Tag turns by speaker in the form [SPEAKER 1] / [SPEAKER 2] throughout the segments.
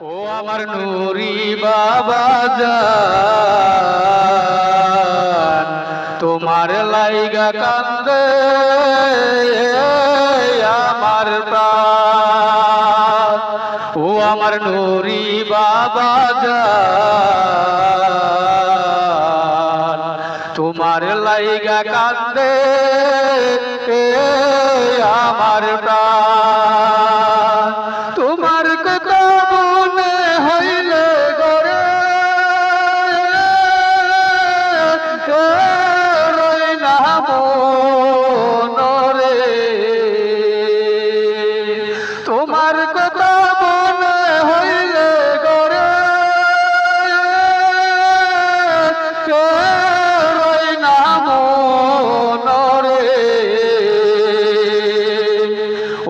[SPEAKER 1] ও আমার নুরি বাবা জান, তোমার লাইগা কান্দে আমার প্রাণ। ও আমার নুরি বাবা জান, তোমার লাইগা কান্দে আমার প্রাণ। তোমার কথা মনে হইলে গরে রই না মনরে। তোমার কথা মনে হইলে গরে রই না মনরে।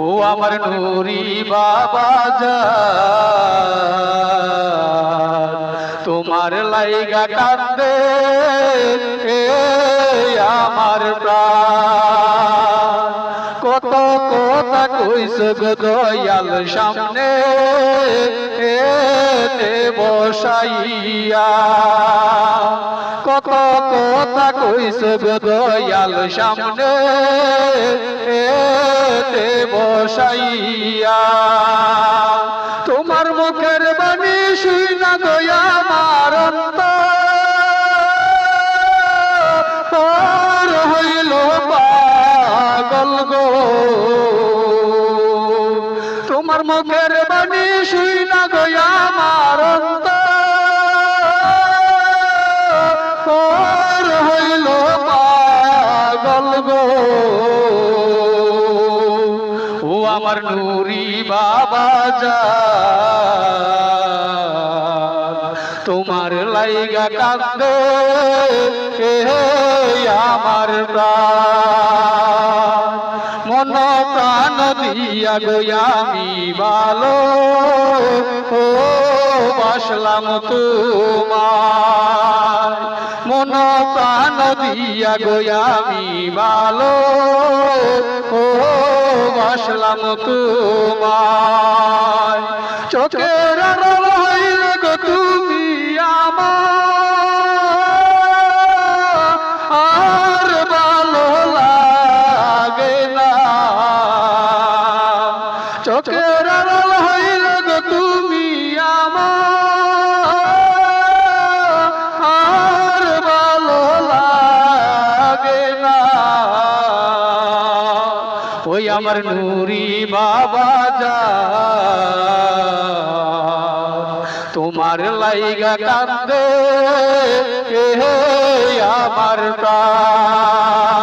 [SPEAKER 1] ও আমার নুরি বাবা জান, তোমার লাইগা কান্দে আমার প্রাণ। কত কথা কইস গো দয়াল সামনে বসাইয়া, কত কথা কইস গো দয়াল সামনে বসাইয়া। তোমার মুখের বাণী শুই না গয়া আমার অন্তর হইল পাগল গো। তোমার মুখের বাণী শুই না গয়া আমার অন্তর হইল পাগল গো। ও আমার নুরি বাবা জান, তোমার লাইগা কান্দে আমার প্রাণ। মন প্রাণ দিয়া গো আমি ভালো বাসলাম তোমার। মন প্রাণ দিয়া গো আমি ভালো বাসলাম তোমার। চোখের আড়াল হইলে গো তুমি আমার ভালো লাগে না। চোখের আড়াল হইলে গো তুমি আমার ভালো লাগে না। ওই আমার নুরি বাবা জান, তোমার লাইগা কান্দে আমার প্রাণ।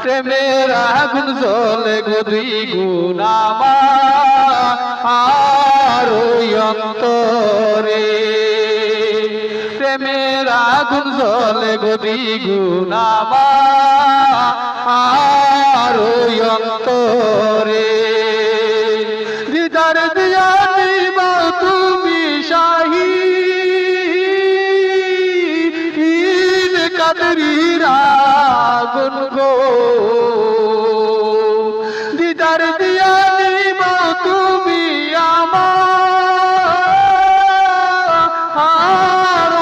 [SPEAKER 1] প্রেমের আগুন জ্বলে গো দ্বিগুণ আমার ওই অন্তরে। প্রেমের আগুন জ্বলে গো দ্বিগুণ আমার ওই অন্তরে। দিদার দিয়া নিব তুমি শাহীন কাদরির আগুন গো। দিদার দিয়া নিব তুমি আমার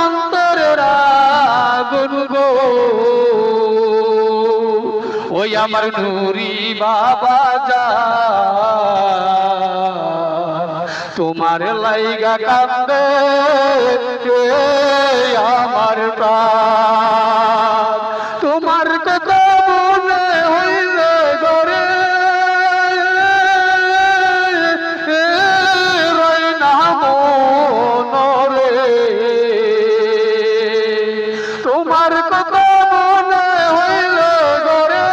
[SPEAKER 1] অন্তরের আগুন গো। ওই আমার নুরি বাবা জান, তোমার লাইগা কান্দে আমার প্রাণ। তোমার কথা মনে হইলে গরে রই না মনরে। তোমার কথা মনে হইলে গরে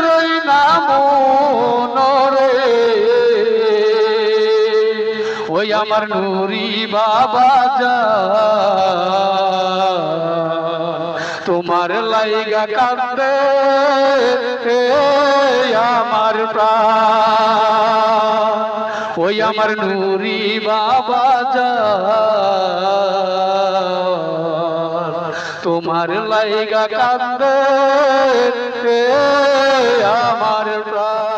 [SPEAKER 1] রই না মনরে। ওই আমার নুরি বাবা জান, তোমার লাইগা কান্দে আমার প্রাণ। ওই আমার নুরি বাবা জান, তোমার লাইগা কান্দে আমার প্রাণ।